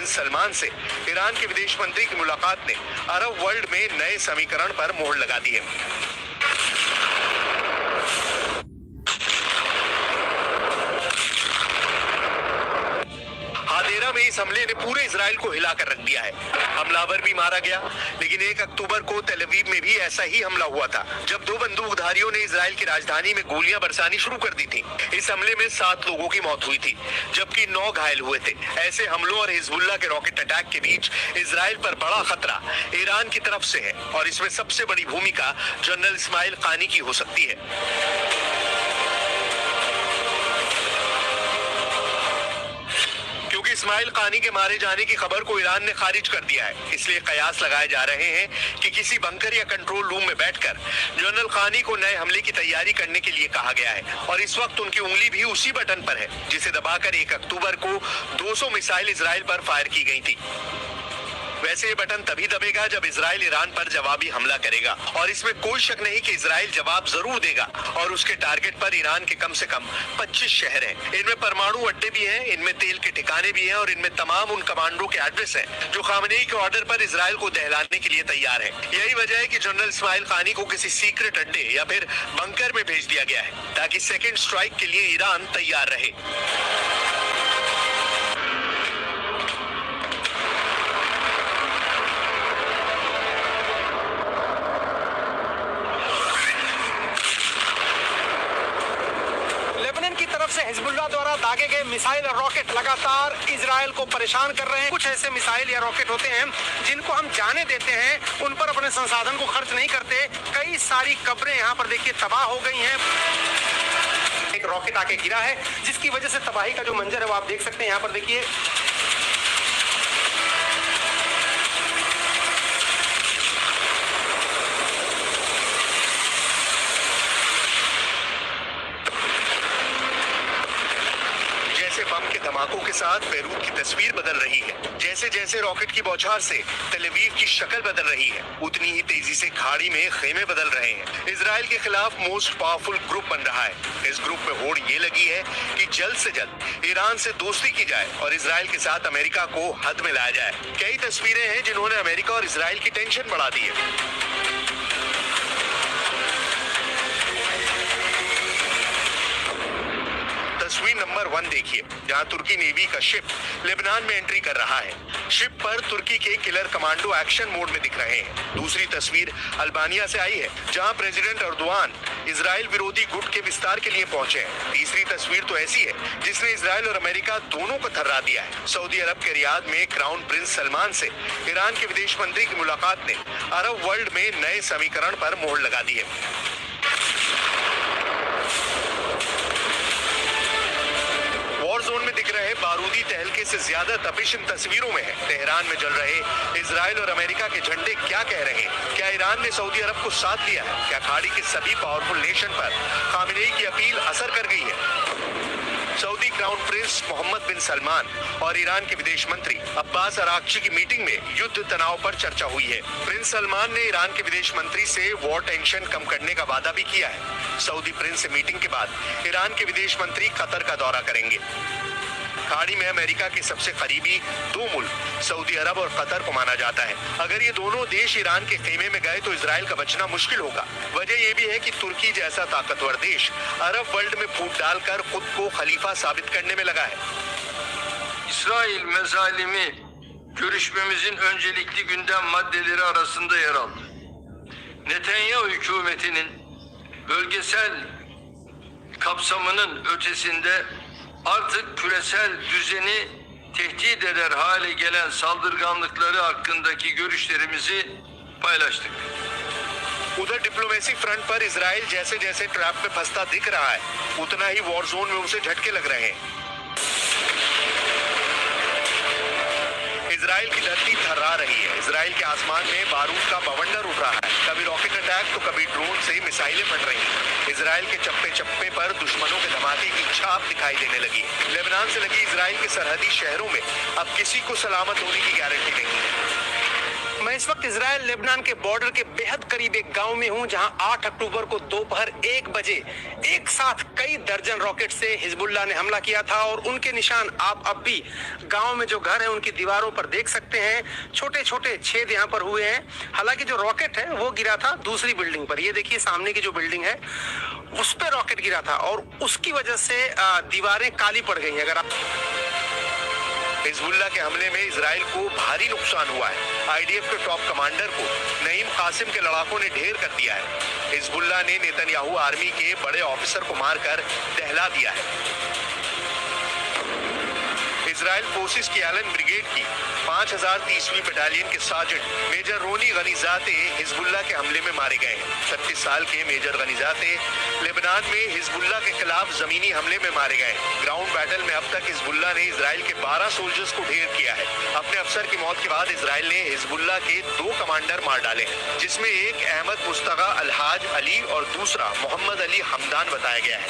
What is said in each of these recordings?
बिन सलमान से ईरान के विदेश मंत्री की मुलाकात ने अरब वर्ल्ड में नए समीकरण पर मोहर लगा दी है। हादेरा में इस हमले ने पूरे इजराइल को हिलाकर रख दिया है। हमलावर भी मारा गया, लेकिन 1 अक्टूबर को तेल अवीव में भी ऐसा ही हमला हुआ था, जब 2 बंदूकधारियों ने इजराइल की राजधानी में गोलियां बरसानी शुरू कर दी थी। इस हमले में 7 लोगों की मौत हुई थी, जबकि 9 घायल हुए थे। ऐसे हमलों और हिजबुल्लाह के रॉकेट अटैक के बीच इजराइल पर बड़ा खतरा ईरान की तरफ से है, और इसमें सबसे बड़ी भूमिका जनरल इस्माइल कानी की हो सकती है। इस्माइल कानी के मारे जाने की खबर को ईरान ने खारिज कर दिया है, इसलिए कयास लगाए जा रहे हैं कि किसी बंकर या कंट्रोल रूम में बैठकर जनरल कानी को नए हमले की तैयारी करने के लिए कहा गया है, और इस वक्त उनकी उंगली भी उसी बटन पर है जिसे दबाकर 1 अक्टूबर को 200 मिसाइल इजराइल पर फायर की गई थी। वैसे ये बटन तभी दबेगा जब इजराइल ईरान पर जवाबी हमला करेगा, और इसमें कोई शक नहीं कि इजराइल जवाब जरूर देगा, और उसके टारगेट पर ईरान के कम से कम 25 शहर हैं। इनमें परमाणु अड्डे भी हैं, इनमें तेल के ठिकाने भी हैं, और इनमें तमाम उन कमांडो के एड्रेस हैं जो खामनेई के ऑर्डर पर इजराइल को दहलाने के लिए तैयार है। यही वजह है कि जनरल इस्माइल कानी को किसी सीक्रेट अड्डे या फिर बंकर में भेज दिया गया है, ताकि सेकेंड स्ट्राइक के लिए ईरान तैयार रहे। से हिजबुल्लाह द्वारा दागे गए मिसाइल और रॉकेट लगातार इजराइल को परेशान कर रहे हैं। कुछ ऐसे मिसाइल या रॉकेट होते हैं जिनको हम जाने देते हैं, उन पर अपने संसाधन को खर्च नहीं करते। कई सारी कब्रें यहाँ पर देखिए तबाह हो गई हैं। एक रॉकेट आके गिरा है, जिसकी वजह से तबाही का जो मंजर है वो आप देख सकते हैं। यहाँ पर देखिए बम के धमाकों के साथ बेरूत की तस्वीर बदल रही है। जैसे जैसे रॉकेट की बौछार से तेल अवीव की शक्ल बदल रही है, उतनी ही तेजी से खाड़ी में खेमे बदल रहे हैं। इजराइल के खिलाफ मोस्ट पावरफुल ग्रुप बन रहा है। इस ग्रुप में होड़ ये लगी है कि जल्द से जल्द ईरान से दोस्ती की जाए और इजराइल के साथ अमेरिका को हद में लाया जाए। कई तस्वीरें हैं जिन्होंने अमेरिका और इजराइल की टेंशन बढ़ा दी है। तस्वीर नंबर 1 देखिए, जहां तुर्की नेवी का शिप लेबनान में एंट्री कर रहा है। शिप पर तुर्की के किलर कमांडो एक्शन मोड में दिख रहे हैं। दूसरी तस्वीर अल्बानिया से आई है, जहां प्रेसिडेंट एर्दोआन इजराइल विरोधी गुट के विस्तार के लिए पहुंचे हैं। तीसरी तस्वीर तो ऐसी है जिसने इजराइल और अमेरिका दोनों को थर्रा दिया है। सऊदी अरब के रियाद में क्राउन प्रिंस सलमान से ईरान के विदेश मंत्री की मुलाकात ने अरब वर्ल्ड में नए समीकरण पर मोहर लगा दी है। वॉर जोन में दिख रहे बारूदी तहलके से ज्यादा तपिश इन तस्वीरों में है। तेहरान में जल रहे इजराइल और अमेरिका के झंडे क्या कह रहे हैं? क्या ईरान ने सऊदी अरब को साथ दिया है? क्या खाड़ी के सभी पावरफुल नेशन पर खामनेई की अपील असर कर गई है? सऊदी क्राउन प्रिंस मोहम्मद बिन सलमान और ईरान के विदेश मंत्री अब्बास अराक्ची की मीटिंग में युद्ध तनाव पर चर्चा हुई है। प्रिंस सलमान ने ईरान के विदेश मंत्री से वॉर टेंशन कम करने का वादा भी किया है। सऊदी प्रिंस से मीटिंग के बाद ईरान के विदेश मंत्री कतर का दौरा करेंगे। खाड़ी में अमेरिका के सबसे करीबी 2 मुल्क सऊदी अरब और कतर को माना जाता है। अगर ये दोनों देश ईरान के खेमे में गए तो इजराइल का बचना मुश्किल होगा। वजह यह भी है कि तुर्की जैसा ताकतवर देश अरब वर्ल्ड में फूट डालकर खुद को खलीफा साबित करने में लगा है। İsrail mezalimi görüşmemizin öncelikli gündem maddeleri arasında yer aldı. Netanyahu hükümetinin bölgesel kapsamının ötesinde artık küresel düzeni tehdit eder hale gelen saldırganlıkları hakkındaki görüşlerimizi paylaştık. उधर डिप्लोमेसी फ्रंट पर इजराइल जैसे जैसे ट्रैप में फंसता दिख रहा है, उतना ही वॉर जोन में उसे झटके लग रहे हैं। इजराइल की धरती थर्रा रही है। इजराइल के आसमान में बारूद का बवंडर उठ रहा है। कभी रॉकेट अटैक तो कभी ड्रोन से मिसाइलें पड़ रही हैं। इजराइल के चप्पे चप्पे पर दुश्मनों के धमाके की छाप दिखाई देने लगी। लेबनान से लगी इजराइल के सरहदी शहरों में अब किसी को सलामत होने की गारंटी नहीं है। मैं इस वक्त इजराइल लेबनान के बॉर्डर के बेहद करीब एक गांव में हूं, जहां 8 अक्टूबर को दोपहर 1 बजे एक साथ कई दर्जन रॉकेट से हिजबुल्लाह ने हमला किया था और उनके निशान आप अब भी गांव में जो घर है उनकी दीवारों पर देख सकते हैं। छोटे छोटे छेद यहां पर हुए हैं। हालांकि जो रॉकेट है वो गिरा था दूसरी बिल्डिंग पर। ये देखिए सामने की जो बिल्डिंग है उस पर रॉकेट गिरा था और उसकी वजह से दीवारें काली पड़ गई। अगर आप हिजबुल्लाह के हमले में इजराइल को भारी नुकसान हुआ है। आईडीएफ के टॉप कमांडर को नईम कासिम के लड़ाकों ने ढेर कर दिया है। हिजबुल्लाह ने नेतन्याहू आर्मी के बड़े ऑफिसर को मारकर दहला दिया है। इजराइल फोर्सेस की एलन ब्रिगेड की 5030वीं बटालियन के सार्जेंट मेजर रोनी गनीजाते हिजबुल्लाह के हमले में मारे गए हैं। 36 साल के मेजर गनीजाते लेबनान में हिजबुल्लाह के खिलाफ जमीनी हमले में मारे गए। ग्राउंड बैटल में अब तक हिजबुल्लाह ने इजराइल के 12 सोल्जर्स को ढेर किया है। अपने अफसर की मौत के बाद इजराइल ने हिजबुल्लाह के 2 कमांडर मार डाले हैं, जिसमें एक अहमद मुस्तगा अलहाज अली और दूसरा मोहम्मद अली हमदान बताया गया है।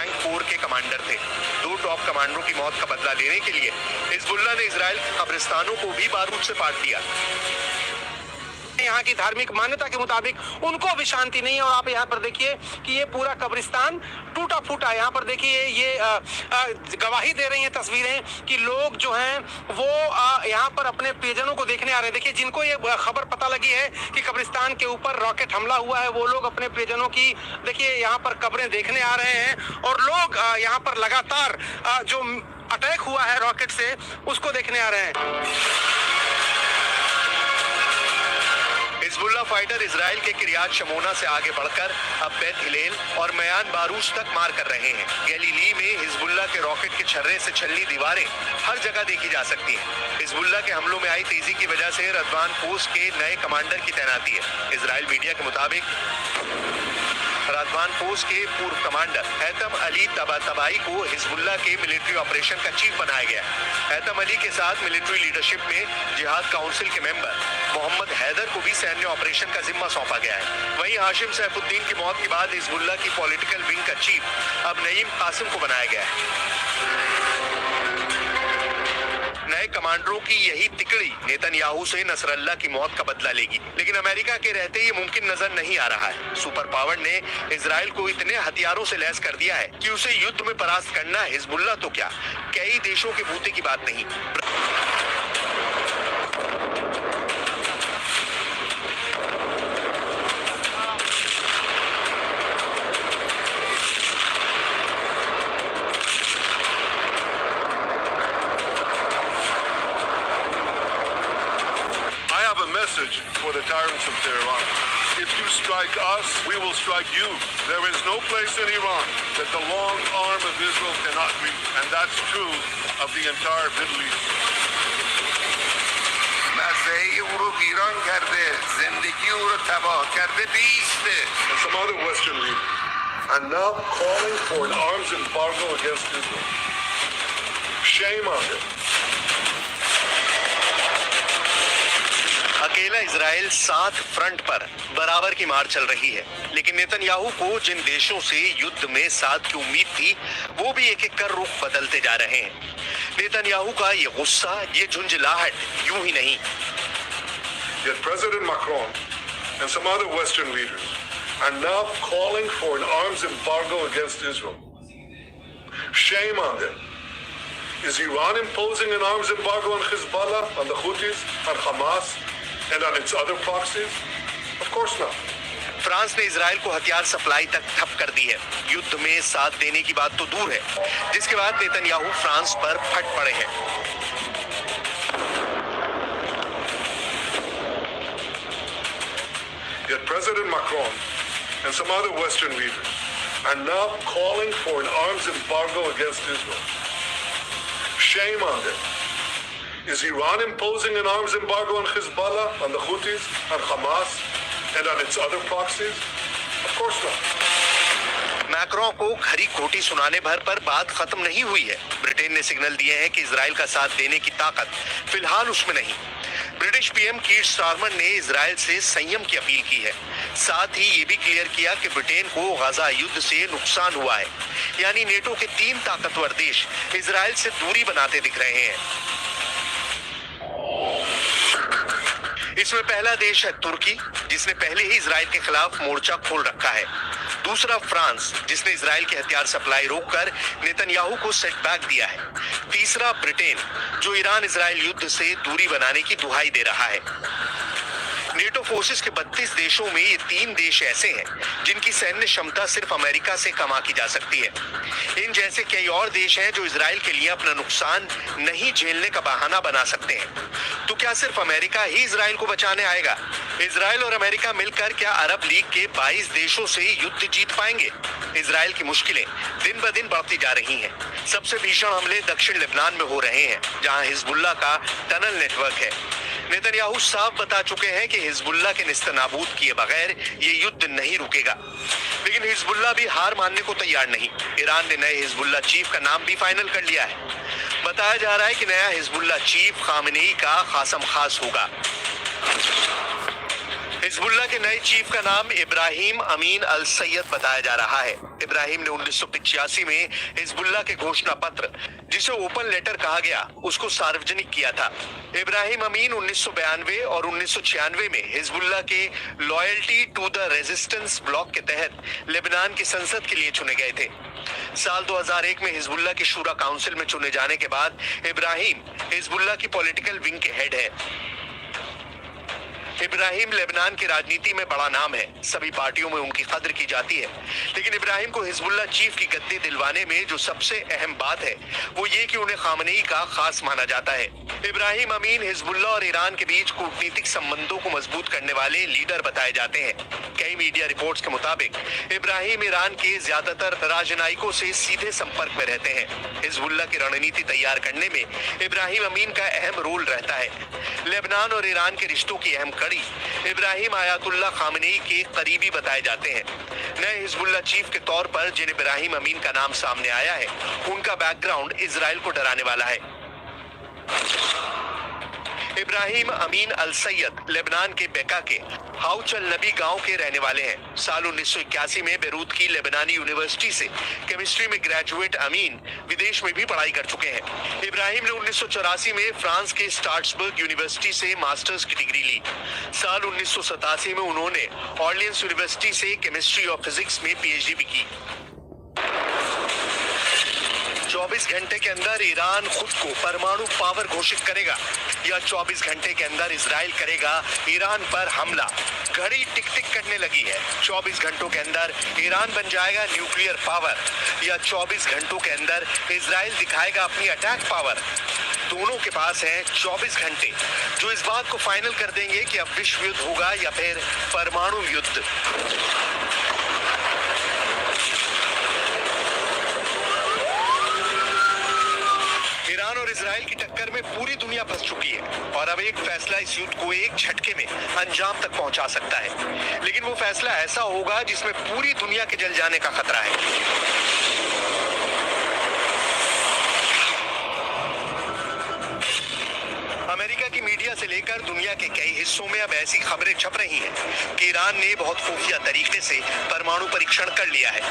रैंक 4 के कमांडर थे। 2 टॉप कमांडरों की मौत का बदला लेने के लिए हिजबुल्लाह ने इजराइल के कब्रिस्तानों को भी बारूद से पाट दिया। यहाँ की धार्मिक मान्यता के मुताबिक उनको भी शांति नहीं है। और आप यहाँ पर देखिए कि ये पूरा कब्रिस्तान टूटा फूटा है। यहाँ पर देखिए ये गवाही दे रही हैं तस्वीरें कि लोग जो हैं वो यहाँ पर अपने प्रियजनों को देखने आ रहे हैं। देखिए जिनको ये खबर पता लगी है कि कब्रिस्तान के ऊपर रॉकेट हमला हुआ है, वो लोग अपने प्रियजनों की देखिए यहाँ पर कब्रें देखने आ रहे हैं और लोग यहाँ पर लगातार जो अटैक हुआ है रॉकेट से उसको देखने आ रहे हैं। हिजबुल्लाह फाइटर इजराइल के किरियात शमोना से आगे बढ़कर अब बैत हिलेल और मयान बारूज तक मार कर रहे हैं। गैलीली में हिजबुल्लाह के रॉकेट के छर्रे से छलनी दीवारें हर जगह देखी जा सकती हैं। हिजबुल्लाह के हमलों में आई तेजी की वजह से रदवान पोस्ट के नए कमांडर की तैनाती है। इजराइल मीडिया के मुताबिक रदवान पोस्ट के पूर्व कमांडर हैतम अली तबाई को हिजबुल्लाह के मिलिट्री ऑपरेशन का चीफ बनाया गया। हैतम अली के साथ मिलिट्री लीडरशिप में जिहाद काउंसिल के मेंबर मोहम्मद हैदर को भी सैन्य ऑपरेशन का जिम्मा सौंपा गया है। वहीं हाशिम सैफुद्दीन की मौत के बाद हिजबुल्लाह की पॉलिटिकल विंग का चीफ अब नईम कासिम को बनाया गया है। नए कमांडरों की यही तिकड़ी नेतन्याहू से नसरल्लाह की मौत का बदला लेगी, लेकिन अमेरिका के रहते ये मुमकिन नजर नहीं आ रहा है। सुपर पावर ने इजराइल को इतने हथियारों से लैस कर दिया है कि उसे युद्ध में परास्त करना हिजबुल्लाह तो क्या कई देशों के बूते की बात नहीं। Message for the tyrants of Tehran. If you strike us, we will strike you. There is no place in Iran that the long arm of Israel cannot reach, and that's true of the entire Middle East. And some other Western leaders are now calling for an arms embargo against Israel. Shame on them. अकेला Israel 7 front पर बराबर की मार चल रही है, लेकिन Netanyahu को जिन देशों से युद्ध में साथ की उम्मीद थी वो भी एक एक कर रुख बदलते जा रहे हैं। नेतन्याहू का ये गुस्सा, ये झुंझलाहट यूं ही नहीं। Yet President Macron and some other Western leaders are now calling for an arms embargo against Israel. Shame on them. Is Iran imposing an arms embargo on Hezbollah, on the Houthis, on Hamas, and on its other proxies? Of course not. France ने Israel को हथियार supply तक ठप कर दी है। युद्ध में साथ देने की बात तो दूर है, जिसके बाद नेतन्याहू फ्रांस पर फट पड़े हैं। Yet President Macron and some other Western leaders are now calling for an arms embargo against Israel. Shame on them. Is Iran imposing an arms embargo on Hezbollah, on the Houthis, on Hamas, and on its other proxies? Of course not. Macron को खरी खोटी सुनाने भर पर बात खत्म नहीं हुई है। ब्रिटेन ने सिग्नल दिए हैं कि इजराइल का साथ देने की ताकत फिलहाल उसमें नहीं। ब्रिटिश पीएम कीर स्टारमर ने इजराइल से संयम की अपील की है। साथ ही ये भी क्लियर किया कि ब्रिटेन को गजा युद्ध से नुकसान हुआ है, यानी नेटो के 3 ताकतवर देश इजराइल से दूरी बनाते दिख रहे हैं। इसमें पहला देश है तुर्की, जिसने पहले ही इजराइल के खिलाफ मोर्चा खोल रखा है। दूसरा फ्रांस, जिसने इजराइल के हथियार सप्लाई रोककर नेतन्याहू को सेटबैक दिया है। तीसरा ब्रिटेन, जो ईरान इजराइल युद्ध से दूरी बनाने की दुहाई दे रहा है। नेटो फोर्सेस के 32 देशों में ये 3 देश ऐसे हैं जिनकी सैन्य क्षमता सिर्फ अमेरिका से कम आंकी जा सकती है। इन जैसे कई और देश हैं जो इजराइल के लिए अपना नुकसान नहीं झेलने का बहाना बना सकते हैं। तो क्या सिर्फ अमेरिका ही इजराइल को बचाने आएगा? इजराइल और अमेरिका मिलकर क्या अरब लीग के 22 देशों से युद्ध जीत पाएंगे? इजराइल की मुश्किलें दिन ब दिन बढ़ती जा रही हैं। सबसे भीषण हमले दक्षिण लेबनान में हो रहे हैं, जहां हिजबुल्लाह का टनल नेटवर्क है। नेतन्याहू साफ बता चुके हैं कि हिजबुल्लाह के निस्तनाबूद किए बगैर ये युद्ध नहीं रुकेगा, लेकिन हिजबुल्लाह भी हार मानने को तैयार नहीं। ईरान ने नए हिजबुल्लाह चीफ का नाम भी फाइनल कर लिया है। बताया जा रहा है कि नया हिजबुल्लाह चीफ खामेनेई का खासम खास होगा। हिजबुल्लाह के नए चीफ का नाम इब्राहिम अमीन अल सैयद बताया जा रहा है। इब्राहिम ने 1985 में हिजबुल्लाह के घोषणा पत्र, जिसे ओपन लेटर कहा गया, उसको सार्वजनिक किया था। इब्राहिम अमीन 1992 और 1996 में हिजबुल्लाह के loyalty to the resistance bloc के तहत लेबनान की संसद के लिए चुने गए थे। साल 2001 में हिजबुल्लाह की शूरा काउंसिल में चुने जाने के बाद इब्राहिम हिजबुल्लाह की पॉलिटिकल विंग के हेड है। इब्राहिम लेबनान की राजनीति में बड़ा नाम है, सभी पार्टियों में उनकी कद्र की जाती है। लेकिन इब्राहिम को हिजबुल्लाह चीफ की गद्दी दिलवाने में जो सबसे अहम बात है वो ये कि उन्हें खामेनेई का खास माना जाता है। इब्राहिम अमीन हिजबुल्लाह और ईरान के बीच कूटनीतिक संबंधों को मजबूत करने वाले लीडर बताए जाते हैं। कई मीडिया रिपोर्ट्स के मुताबिक इब्राहिम ईरान के ज्यादातर राजनयिकों से सीधे संपर्क में रहते हैं। हिजबुल्लाह की रणनीति तैयार करने में इब्राहिम अमीन का अहम रोल रहता है। लेबनान और ईरान के रिश्तों की अहम कड़ी इब्राहिम आयतुल्लाह खामेनेई के करीबी बताए जाते हैं। नए हिजबुल्लाह चीफ के तौर पर जिन इब्राहिम अमीन का नाम सामने आया है, उनका बैकग्राउंड इजराइल को डराने वाला है। इब्राहिम अमीन अल सैयद लेबनान के बेका के हाउचल नबी गांव के रहने वाले हैं। साल 1981 में बेरूत की लेबनानी यूनिवर्सिटी से केमिस्ट्री में ग्रेजुएट अमीन विदेश में भी पढ़ाई कर चुके हैं। इब्राहिम ने 1984 में फ्रांस के स्ट्रासबर्ग यूनिवर्सिटी से मास्टर्स की डिग्री ली। साल 1987 में उन्होंने ऑर्लियंस यूनिवर्सिटी से केमिस्ट्री और फिजिक्स में पीएचडी भी की। 24 घंटे के अंदर ईरान खुद को परमाणु पावर घोषित करेगा या 24 घंटे के अंदर इजराइल करेगा ईरान पर हमला। घड़ी टिक टिक करने लगी है। 24 घंटों के अंदर ईरान बन जाएगा न्यूक्लियर पावर या 24 घंटों के अंदर इजराइल दिखाएगा अपनी अटैक पावर। दोनों के पास है 24 घंटे, जो इस बात को फाइनल कर देंगे कि अब विश्व युद्ध होगा या फिर परमाणु युद्ध। ईरान और इजराइल की टक्कर में पूरी दुनिया फंस चुकी है और अब एक फैसला इस युद्ध को एक झटके में अंजाम तक पहुंचा सकता है। लेकिन वो फैसला ऐसा होगा जिसमें पूरी दुनिया के जल जाने का खतरा है। अमेरिका की मीडिया से लेकर दुनिया के कई हिस्सों में अब ऐसी खबरें छप रही हैं कि ईरान ने बहुत खुफिया तरीके से परमाणु परीक्षण कर लिया है।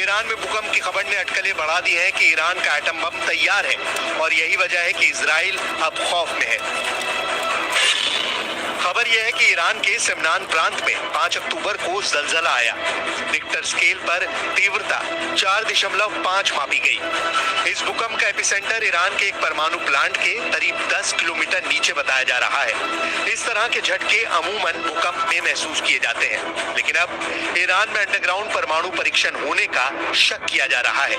ईरान में भूकंप की खबर ने अटकलें बढ़ा दी है कि ईरान का एटम बम तैयार है और यही वजह है कि इजराइल अब खौफ में है। खबर यह है कि ईरान के सिमनान प्रांत में 5 अक्टूबर को जलजला आया। रिक्टर स्केल पर तीव्रता 4.5 मापी गई। इस भूकंप का एपिसेंटर ईरान के एक परमाणु प्लांट के करीब 10 किलोमीटर नीचे बताया जा रहा है। इस तरह के झटके अमूमन भूकंप में महसूस किए जाते हैं, लेकिन अब ईरान में अंडरग्राउंड परमाणु परीक्षण होने का शक किया जा रहा है।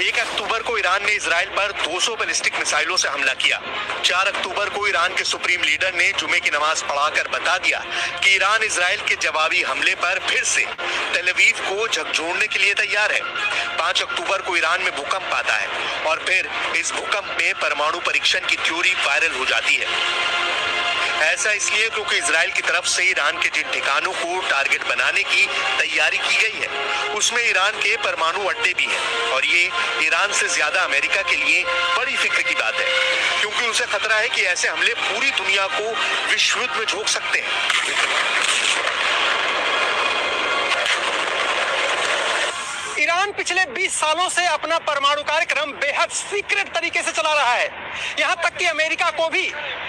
1 अक्टूबर को ईरान ने इजराइल पर 200 बैलिस्टिक मिसाइलों से हमला किया। 4 अक्टूबर को ईरान के सुप्रीम लीडर ने जुमे की नमाज पढ़ाकर बता दिया कि ईरान इजराइल के जवाबी हमले पर फिर से तेल अवीव को झकझोरने के लिए तैयार है। 5 अक्टूबर को ईरान में भूकंप आता है और फिर इस भूकंप में परमाणु परीक्षण की थ्योरी वायरल हो जाती है। ऐसा इसलिए क्योंकि इजराइल की तरफ से ईरान के जिन ठिकानों को टारगेट बनाने की तैयारी की गई है उसमें ईरान के परमाणु अड्डे भी हैं और ये ईरान से ज्यादा अमेरिका के लिए बड़ी फिक्र की बात है, क्योंकि उसे खतरा है कि ऐसे हमले पूरी दुनिया को विश्व युद्ध में झोंक सकते हैं। ईरान पिछले 20 सालों से अपना परमाणु कार्यक्रम बेहद सीक्रेट तरीके से चला रहा है। यहां तक कि अमेरिका को भी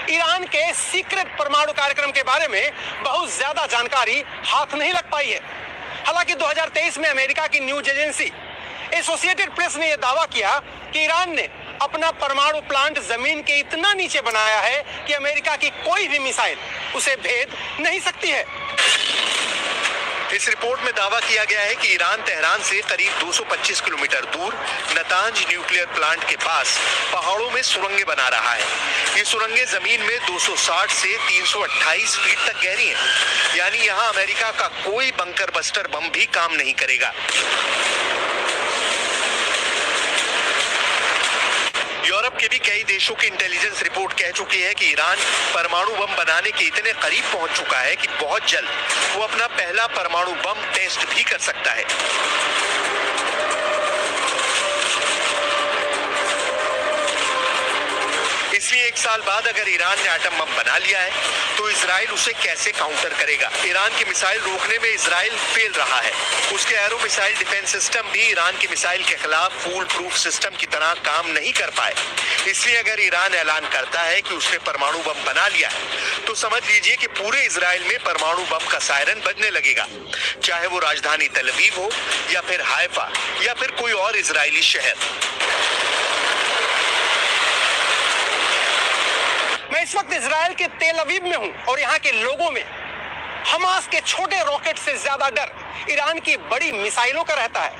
ईरान के सीक्रेट परमाणु कार्यक्रम के बारे में बहुत ज्यादा जानकारी हाथ नहीं लग पाई है। हालांकि 2023 में अमेरिका की न्यूज एजेंसी एसोसिएटेड प्रेस ने यह दावा किया कि ईरान ने अपना परमाणु प्लांट जमीन के इतना नीचे बनाया है कि अमेरिका की कोई भी मिसाइल उसे भेद नहीं सकती है। इस रिपोर्ट में दावा किया गया है कि ईरान तेहरान से करीब 225 किलोमीटर दूर नतांज न्यूक्लियर प्लांट के पास पहाड़ों में सुरंगें बना रहा है। ये सुरंगें जमीन में 260 से 328 फीट तक गहरी हैं। यानी यहाँ अमेरिका का कोई बंकर बस्टर बम भी काम नहीं करेगा। यूरोप के भी कई देशों की इंटेलिजेंस रिपोर्ट कह चुकी है कि ईरान परमाणु बम बनाने के इतने करीब पहुंच चुका है कि बहुत जल्द वो अपना पहला परमाणु बम टेस्ट भी कर सकता है। इसलिए एक साल बाद अगर ईरान ने एटम बम बना लिया है तो इजराइल उसे कैसे काउंटर करेगा। ईरान की मिसाइल रोकने में इजराइल फेल रहा है। उसके एरो मिसाइल डिफेंस सिस्टम भी ईरान की मिसाइल के खिलाफ फूल प्रूफ सिस्टम की तरह काम नहीं कर पाए। इसलिए अगर ईरान ऐलान करता है कि उसने परमाणु बम बना लिया है तो समझ लीजिए कि पूरे इजराइल में परमाणु बम का सायरन बजने लगेगा, चाहे वो राजधानी तेल अवीव हो या फिर हाइफा या फिर कोई और इजरायली शहर। मैं इस वक्त इजराइल के तेल अवीव में हूं और यहाँ के लोगों में हमास के छोटे रॉकेट से ज्यादा डर ईरान की बड़ी मिसाइलों का रहता है।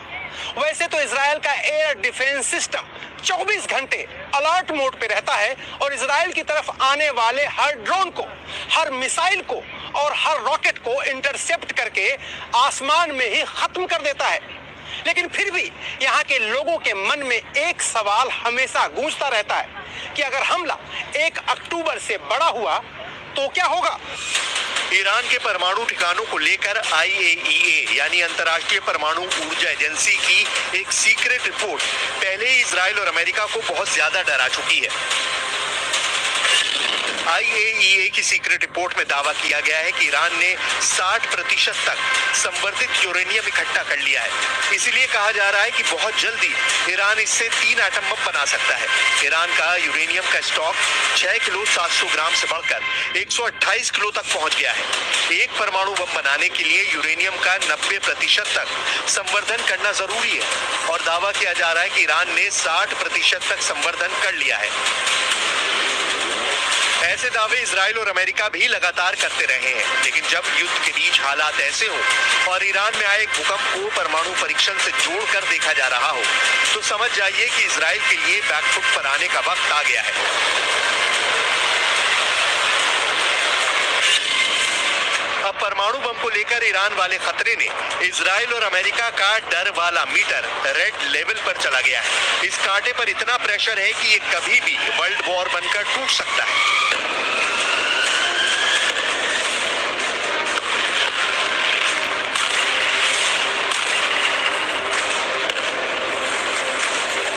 वैसे तो इजराइल का एयर डिफेंस सिस्टम 24 घंटे अलर्ट मोड पे रहता है और इजराइल की तरफ आने वाले हर ड्रोन को, हर मिसाइल को और हर रॉकेट को इंटरसेप्ट करके आसमान में ही खत्म कर देता है। लेकिन फिर भी यहाँ के लोगों के मन में एक सवाल हमेशा गूंजता रहता है कि अगर हमला 1 अक्टूबर से बड़ा हुआ तो क्या होगा। ईरान के परमाणु ठिकानों को लेकर IAEA यानी अंतर्राष्ट्रीय परमाणु ऊर्जा एजेंसी की एक सीक्रेट रिपोर्ट पहले ही इजराइल और अमेरिका को बहुत ज्यादा डरा चुकी है। IAEA की सीक्रेट रिपोर्ट में दावा किया गया है कि ईरान ने 60% तक संवर्धित यूरेनियम इकट्ठा कर लिया है। इसीलिए कहा जा रहा है कि बहुत जल्दी ईरान इससे 3 एटम बम बना सकता है। ईरान का यूरेनियम का स्टॉक 6 किलो 700 ग्राम से बढ़कर 128 किलो तक पहुंच गया है। एक परमाणु बम बनाने के लिए यूरेनियम का 90% तक संवर्धन करना जरूरी है और दावा किया जा रहा है कि ईरान ने 60% तक संवर्धन कर लिया है। ऐसे दावे इजराइल और अमेरिका भी लगातार करते रहे हैं, लेकिन जब युद्ध के बीच हालात ऐसे हो और ईरान में आए भूकंप को परमाणु परीक्षण से जोड़कर देखा जा रहा हो तो समझ जाइए कि इजराइल के लिए बैकफुट पर आने का वक्त आ गया है। अब परमाणु बम को लेकर ईरान वाले खतरे ने इजराइल और अमेरिका का डर वाला मीटर रेड लेवल पर चला गया है। इस कांटे पर इतना प्रेशर है कि ये कभी भी वर्ल्ड वॉर बनकर टूट सकता है।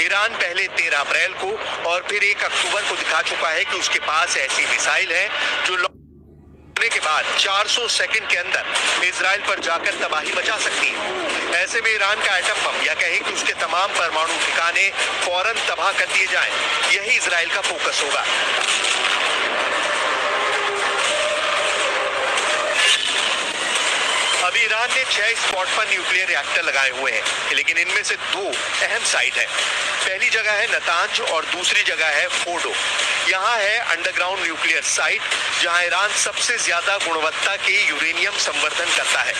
ईरान पहले 13 अप्रैल को और फिर 1 अक्टूबर को दिखा चुका है कि उसके पास ऐसी मिसाइल है जो के बाद 400 सेकंड के अंदर इजराइल पर जाकर तबाही मचा सकती है। ऐसे में ईरान का एटम बम या कहें कि उसके तमाम परमाणु ठिकाने फौरन तबाह कर दिए जाएं, यही इजराइल का फोकस होगा। अभी ईरान ने 6 स्पॉट पर न्यूक्लियर रिएक्टर लगाए हुए हैं, लेकिन इनमें से 2 अहम साइट है। पहली जगह है नतांज और दूसरी जगह है फोर्डो। यहाँ है अंडरग्राउंड न्यूक्लियर साइट जहाँ ईरान सबसे ज्यादा गुणवत्ता के यूरेनियम संवर्धन करता है।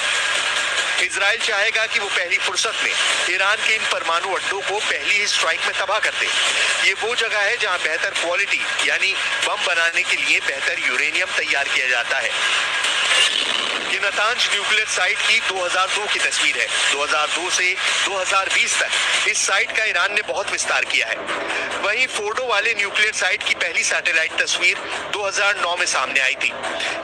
इजराइल चाहेगा कि वो पहली फुर्सत में ईरान के इन परमाणु अड्डों को पहली ही स्ट्राइक में तबाह कर दे। ये वो जगह है जहां बेहतर क्वालिटी यानी बम बनाने के लिए बेहतर यूरेनियम तैयार किया जाता है। ये नातांज न्यूक्लियर साइट की 2002 की तस्वीर है। 2002 से 2020 तक इस साइट का ईरान ने बहुत विस्तार किया है। वहीं फोर्डो वाले न्यूक्लियर साइट की पहली सैटेलाइट तस्वीर 2009 में सामने आई थी।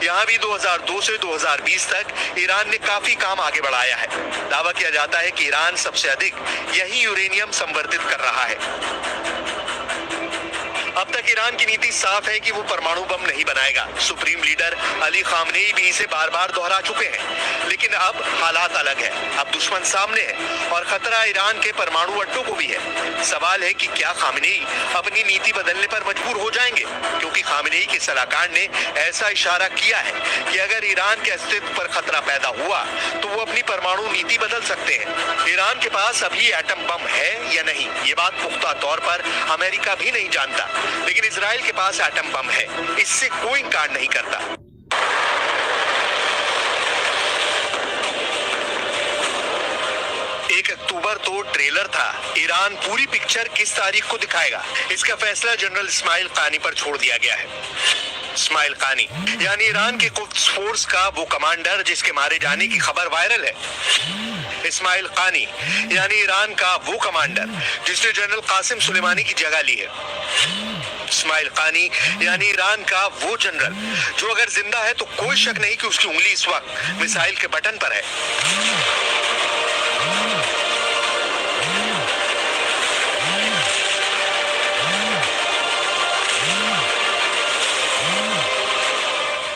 यहाँ भी 2002 से 2020 तक ईरान ने काफी काम आगे बढ़ाया है। दावा किया जाता है कि ईरान सबसे अधिक यही यूरेनियम संवर्धित कर रहा है। अब तक ईरान की नीति साफ है कि वो परमाणु बम नहीं बनाएगा। सुप्रीम लीडर अली खामनेई भी इसे बार बार दोहरा चुके हैं। लेकिन अब हालात अलग है। अब दुश्मन सामने है और खतरा ईरान के परमाणु अड्डों को भी है। सवाल है कि क्या खामनेई अपनी नीति बदलने पर मजबूर हो जाएंगे, क्योंकि खामनेई के सलाहकार ने ऐसा इशारा किया है कि अगर ईरान के अस्तित्व पर खतरा पैदा हुआ तो वो अपनी परमाणु नीति बदल सकते हैं। ईरान के पास अभी एटम बम है या नहीं, ये बात पुख्ता तौर पर अमेरिका भी नहीं जानता, लेकिन इजराइल के पास एटम बम है, इससे कोई इनकार नहीं करता। 1 अक्टूबर तो ट्रेलर था। ईरान पूरी पिक्चर किस तारीख को दिखाएगा, इसका फैसला जनरल इस्माइल कानी पर छोड़ दिया गया है। इस्माइल कानी यानी ईरान के कुद्स फोर्स का वो कमांडर जिसके मारे जाने की खबर वायरल है। इस्माइल कानी यानी ईरान का वो कमांडर जिसने जनरल कासिम सुलेमानी की जगह ली है। इस्माइल कानी यानी ईरान का वो जनरल जो अगर जिंदा है तो कोई शक नहीं कि उसकी उंगली इस वक्त मिसाइल के बटन पर है।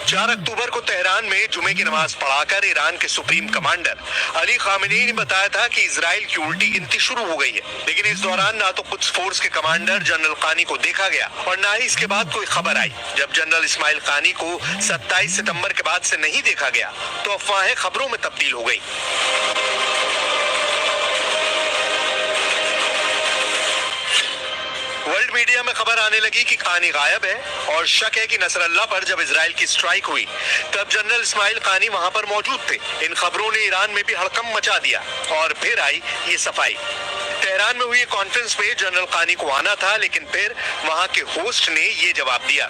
चार अक्टूबर को तेहरान में जुमे की नमाज पढ़ाकर ईरान के सुप्रीम कमांडर अली खामेनी ने बताया था कि इजराइल की उल्टी गिनती शुरू हो गई है। लेकिन इस दौरान ना तो कुछ फोर्स के कमांडर जनरल कानी को देखा गया और ना ही इसके बाद कोई खबर आई। जब जनरल इस्माइल कानी को 27 सितंबर के बाद से नहीं देखा गया तो अफवाहें खबरों में तब्दील हो गई। वर्ल्ड मीडिया में खबर आने लगी कि कानी गायब है और शक है कि नसरल्ला पर जब इजराइल की स्ट्राइक हुई तब जनरल इस्माइल कानी वहां पर मौजूद थे। इन खबरों ने ईरान में भी हड़कंप मचा दिया और फिर आई ये सफाई। तेहरान में हुई कॉन्फ्रेंस में जनरल कानी को आना था, लेकिन फिर वहां के होस्ट ने ये जवाब दिया।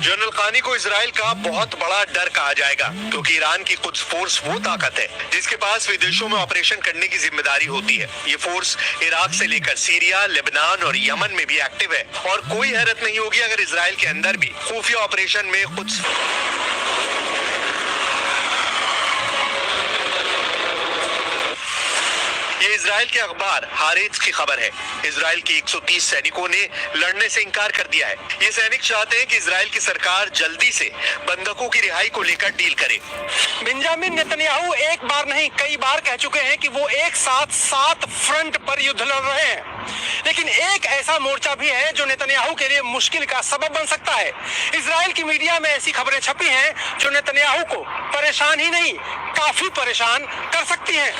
जनरल कानी को इजराइल का बहुत बड़ा डर कहा जाएगा, क्योंकि ईरान की कुछ फोर्स वो ताकत है जिसके पास विदेशों में ऑपरेशन करने की जिम्मेदारी होती है। ये फोर्स इराक से लेकर सीरिया, लेबनान और यमन में भी एक्टिव है और कोई हैरत नहीं होगी अगर इजराइल के अंदर भी खुफिया ऑपरेशन में कुछ ये इजराइल के अखबार हारेज की खबर है। इजराइल के 130 सैनिकों ने लड़ने से इनकार कर दिया है। ये सैनिक चाहते हैं कि इजराइल की सरकार जल्दी से बंधकों की रिहाई को लेकर डील करे। बेंजामिन नेतन्याहू एक बार नहीं कई बार कह चुके हैं कि वो एक साथ 7 फ्रंट पर युद्ध लड़ रहे हैं, लेकिन एक ऐसा मोर्चा भी है जो नेतन्याहू के लिए मुश्किल का सबब बन सकता है। इजराइल की मीडिया में ऐसी खबरें छपी हैं जो नेतन्याहू को परेशान ही नहीं काफी परेशान कर सकती हैं।